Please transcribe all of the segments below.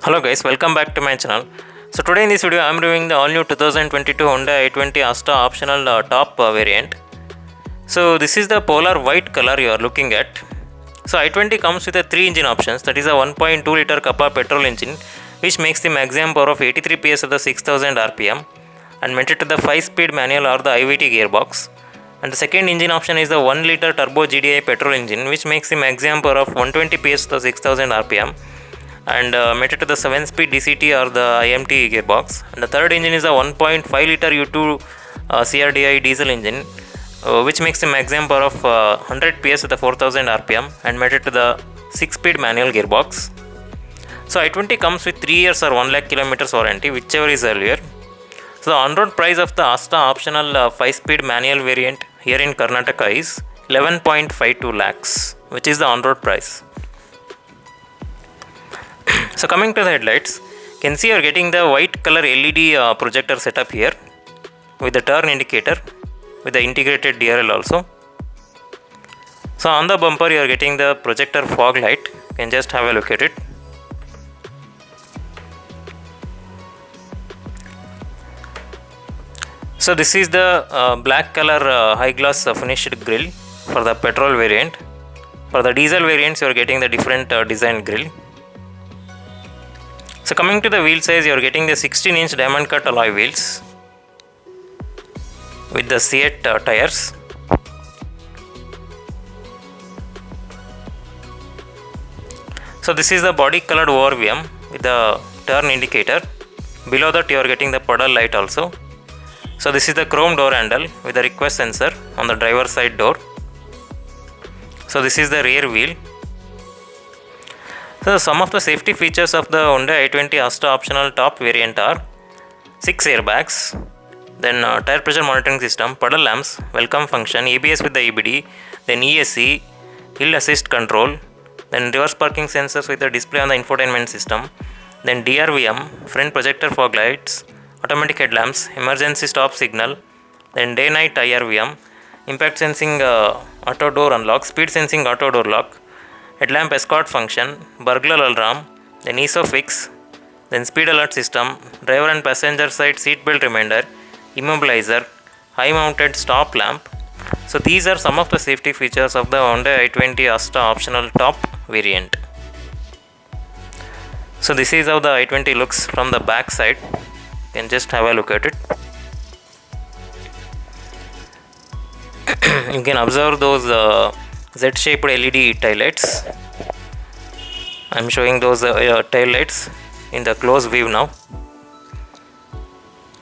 Hello guys, welcome back to my channel. So today in this video I am reviewing the all new 2022 Hyundai i20 Asta Optional top variant. So this is the polar white color you are looking at. So i20 comes with a 3 engine options, that is a 1.2 liter Kappa petrol engine which makes the maximum power of 83 PS at the 6000 RPM and mated to the 5-speed manual or the i20 gearbox. And the second engine option is the 1 liter turbo GDI petrol engine which makes the maximum power of 120 PS at the 6000 RPM and mated to the 7-speed DCT or the IMT gearbox. And the third engine is a 1.5 liter U2 CRDI diesel engine which makes the maximum power of 100 PS at the 4000 RPM and mated to the 6-speed manual gearbox. So i20 comes with 3 years or 1 lakh kilometers warranty, whichever is earlier. So the on-road price of the Asta Optional 5-speed manual variant here in Karnataka is 11.52 lakhs, which is the on-road price. So coming to the headlights, you can see you are getting the white color LED projector setup here with the turn indicator with the integrated DRL also. So on the bumper you are getting the projector fog light, you can just have a look at it. So this is the black color high gloss finished grille for the petrol variant. For the diesel variants you are getting the different design grille. So coming to the wheel size, you are getting the 16-inch diamond cut alloy wheels with the C8 tires. So this is the body colored ORVM with the turn indicator. Below that you are getting the puddle light also. So this is the chrome door handle with the request sensor on the driver side door. So this is the rear wheel. So some of the safety features of the Hyundai i20 Asta Optional top variant are 6 airbags, then tire pressure monitoring system, puddle lamps, welcome function, ABS with the EBD, then ESC, hill assist control, then reverse parking sensors with the display on the infotainment system, then DRVM, front projector fog lights, automatic headlamps, emergency stop signal, then day night IRVM, impact sensing auto door unlock, speed sensing auto door lock, headlamp escort function, burglar alarm, then ISOFIX, then speed alert system, driver and passenger side seat belt reminder, immobilizer, high mounted stop lamp. So these are some of the safety features of the Hyundai i20 Asta Optional top variant. So this is how the i20 looks from the back side. You can just have a look at it. You can observe those Z-shaped LED tail lights. I am showing those tail lights in the close view now.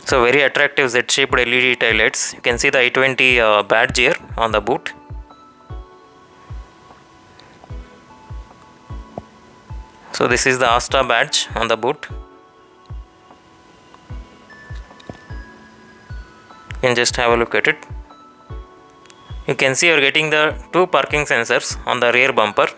So very attractive Z-shaped LED tail lights. You can see the i20 badge here on the boot. So this is the Asta badge on the boot. You can just have a look at it. You can see you are getting the 2 parking sensors on the rear bumper.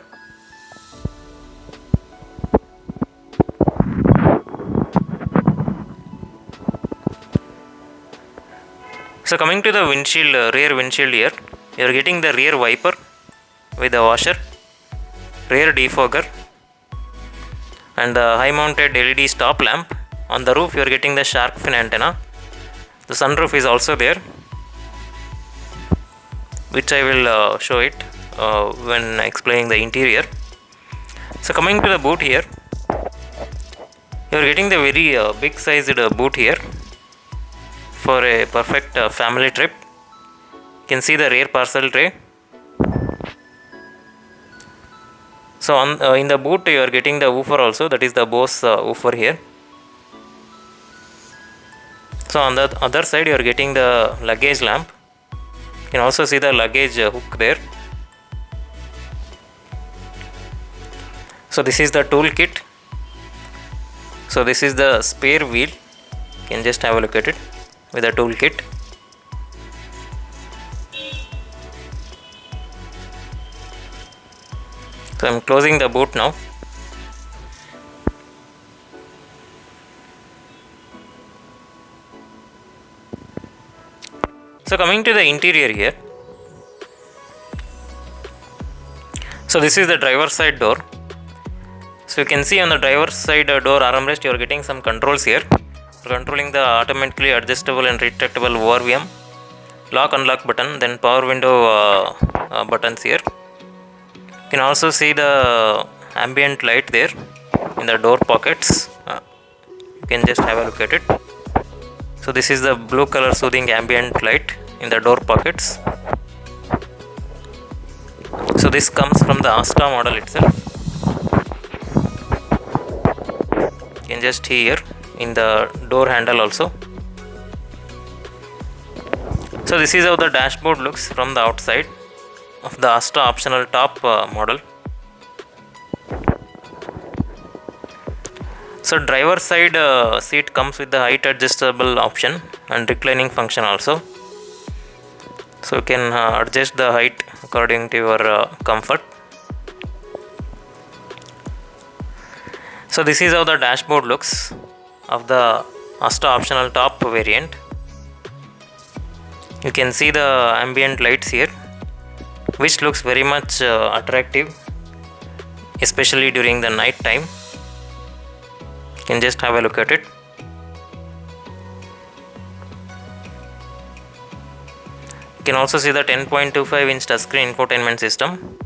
So coming to the windshield, rear windshield here, you are getting the rear wiper with the washer, rear defogger and the high mounted LED stop lamp. On the roof you are getting the shark fin antenna. The sunroof is also there, which I will show it when explaining the interior. So coming to the boot here, you are getting the very big sized boot here for a perfect family trip. You can see the rear parcel tray. So in the boot you are getting the woofer also, that is the Bose woofer here. So on the other side you are getting the luggage lamp. You can also see the luggage hook there. So this is the tool kit. So this is the spare wheel. You can just have a look at it with the tool kit. So I am closing the boot now. So coming to the interior here, so this is the driver side door. So you can see on the driver's side door armrest you are getting some controls here for controlling the automatically adjustable and retractable ORVM, lock unlock button, then power window buttons here. You can also see the ambient light there in the door pockets. You can just have a look at it. So this is the blue color soothing ambient light in the door pockets. So this comes from the Asta model itself. You can just see here in the door handle also. So this is how the dashboard looks from the outside of the Asta optional top model. So driver side seat comes with the height adjustable option and reclining function also. So you can adjust the height according to your comfort. So this is how the dashboard looks of the Asta optional top variant. You can see the ambient lights here, which looks very much attractive, especially during the night time. You can just have a look at it. You can also see the 10.25-inch touchscreen infotainment system,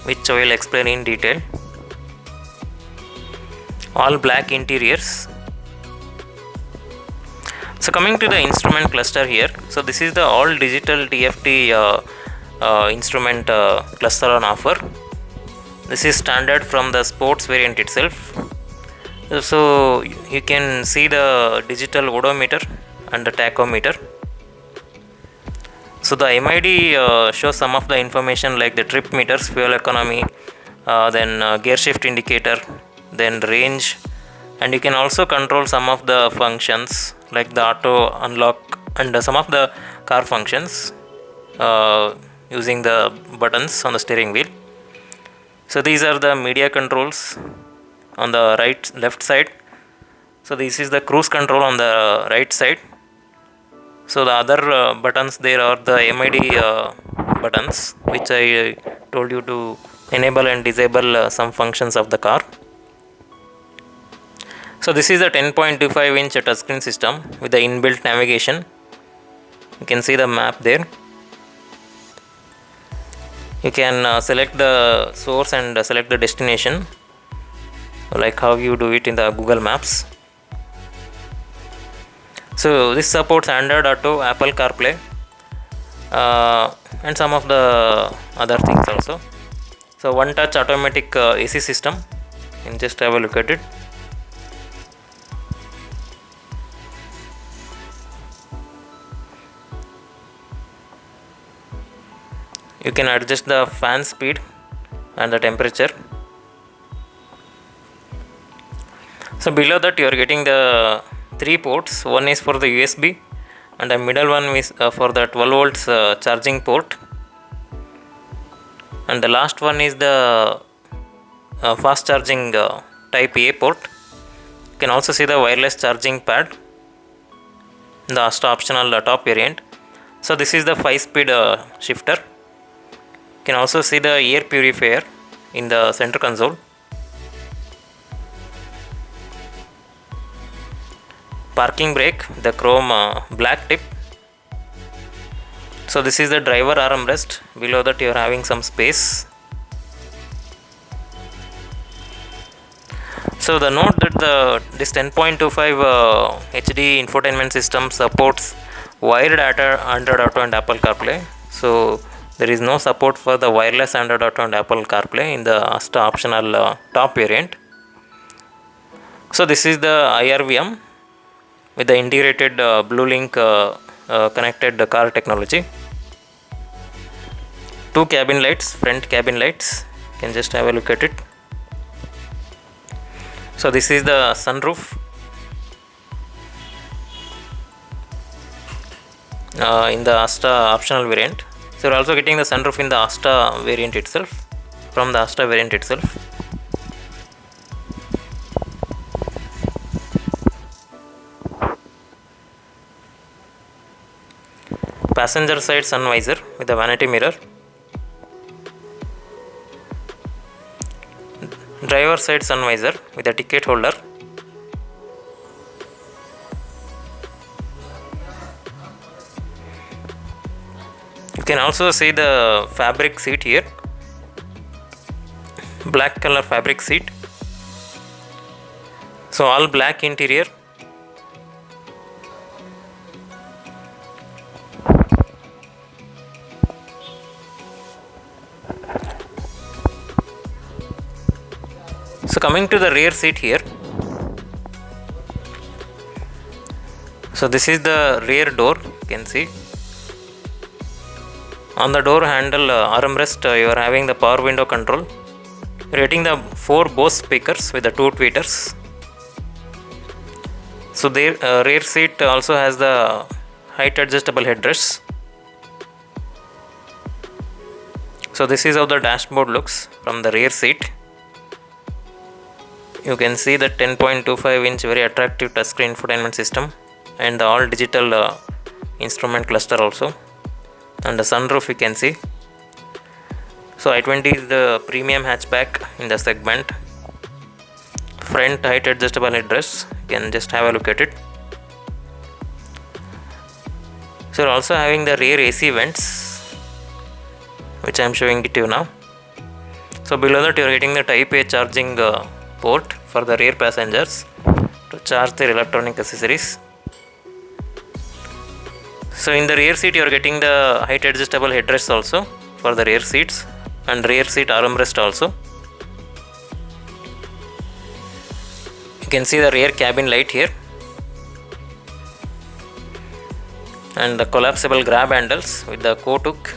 which I will explain in detail. All black interiors. So coming to the instrument cluster here, so this is the all digital TFT instrument cluster on offer. This is standard from the sports variant itself. So you can see the digital odometer and the tachometer. So the MID shows some of the information like the trip meters, fuel economy, then gear shift indicator, then range, and you can also control some of the functions like the auto unlock and some of the car functions using the buttons on the steering wheel. So these are the media controls on the left side. So this is the cruise control on the right side. So the other buttons there are the MID buttons, which I told you to enable and disable some functions of the car. So this is a 10.25-inch touchscreen system with the inbuilt navigation. You can see the map there. You can select the source and select the destination, like how you do it in the Google Maps. So this supports Android Auto, Apple CarPlay, and some of the other things also. So one touch automatic AC system. You can just have a look at it. You can adjust the fan speed and the temperature. So below that you are getting the 3 ports. One is for the USB and the middle one is for the 12 volts charging port, and the last one is the fast charging type A port. You can also see the wireless charging pad in the Asta optional top variant. So this is the 5-speed shifter. You can also see the air purifier in the center console. Parking brake, the chrome black tip. So this is the driver armrest. Below that you are having some space. So the note that this 10.25 HD infotainment system supports wired Android Auto and Apple CarPlay. So there is no support for the wireless Android Auto and Apple CarPlay in the Asta optional top variant. So this is the IRVM with the integrated BlueLink connected car technology. 2 cabin lights, front cabin lights. You can just have a look at it. So this is the sunroof in the Asta optional variant. So you are also getting the sunroof in the Asta variant itself, from the Asta variant itself. Passenger side sun visor with a vanity mirror. driver side sun visor with a ticket holder. You can also see the fabric seat here, black color fabric seat. So all black interior. So coming to the rear seat here. So this is the rear door, you can see. On the door handle armrest, you are having the power window control. You are getting the 4 Bose speakers with the 2 tweeters. So the rear seat also has the height adjustable headrests. So this is how the dashboard looks from the rear seat. You can see the 10.25-inch very attractive touchscreen infotainment system and the all digital instrument cluster also, and the sunroof you can see. So i20 is the premium hatchback in the segment. Front height adjustable headrests, you can just have a look at it. So you're also having the rear AC vents, which I am showing it to you now. So below that you are getting the Type A charging port for the rear passengers to charge their electronic accessories. So in the rear seat you are getting the height adjustable headrests also for the rear seats and rear seat armrest also. You can see the rear cabin light here and the collapsible grab handles with the coat hook.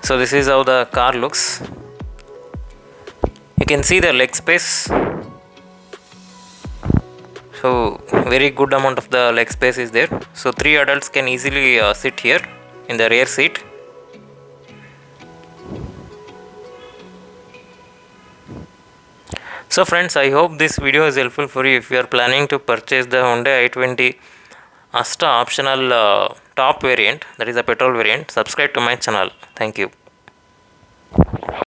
So this is how the car looks. You can see the leg space. So very good amount of the leg space is there. So 3 adults can easily sit here in the rear seat. So friends, I hope this video is helpful for you if you are planning to purchase the Hyundai i20 Asta Optional top variant, that is a petrol variant. Subscribe to my channel. Thank you.